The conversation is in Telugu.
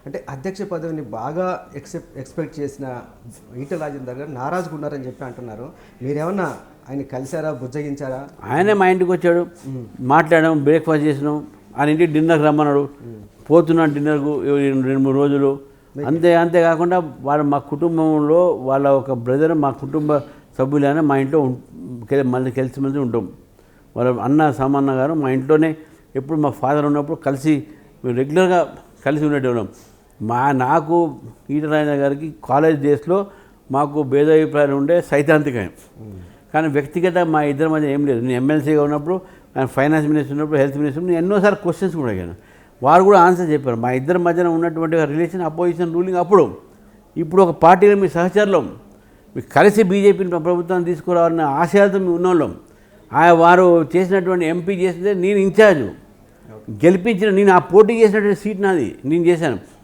అంటే అధ్యక్ష పదవిని బాగా ఎక్స్పెక్ట్ చేసిన ఈటెల రాజేందర్ గారు నారాజుగా ఉన్నారని చెప్పి అంటున్నారు. మీరేమన్నా ఆయన కలిసారా, బుజ్జగించారా? ఆయనే మా ఇంటికి వచ్చాడు, మాట్లాడాం, బ్రేక్ఫాస్ట్ చేసినాం, ఆయన ఇంటికి డిన్నర్కి రమ్మన్నాడు, పోతున్నాను డిన్నర్కు 2-3 రోజులు. అంతేకాకుండా మా కుటుంబంలో వాళ్ళ ఒక బ్రదర్, మా కుటుంబ సభ్యులైనా మా ఇంట్లో మళ్ళీ కలిసి ఉంటాం. వాళ్ళ అన్న సామన్న గారు మా ఇంట్లోనే ఎప్పుడు మా ఫాదర్ ఉన్నప్పుడు కలిసి రెగ్యులర్గా కలిసి ఉండేటోళ్ళం. నాకు ఈటెల రాజేందర్ గారికి కాలేజ్ డేస్లో మాకు భేదాభిప్రాయాలు ఉండే సైద్ధాంతికం, కానీ వ్యక్తిగత మా ఇద్దరి మధ్య ఏం లేదు. నేను ఎమ్మెల్సీగా ఉన్నప్పుడు, ఆయన ఫైనాన్స్ మినిస్టర్ ఉన్నప్పుడు, హెల్త్ మినిస్టర్ నేను ఎన్నోసార్లు క్వశ్చన్స్ కూడా అడిగాను, వారు కూడా ఆన్సర్ చెప్పారు. మా ఇద్దరి మధ్యన ఉన్నటువంటి రిలేషన్, అపోజిషన్ రూలింగ్ అప్పుడు. ఇప్పుడు ఒక పార్టీలో మీ సహచరులం, మీకు కలిసి బీజేపీని ప్రభుత్వాన్ని తీసుకురావాలన్న ఆశయాలతో మేము ఉన్నోళ్ళం. వారు చేసినటువంటి ఎంపీ చేస్తే నేను ఇన్ఛార్జు, గెలిపించిన నేను ఆ పోటీ చేసినటువంటి సీట్ నాది, నేను చేశాను.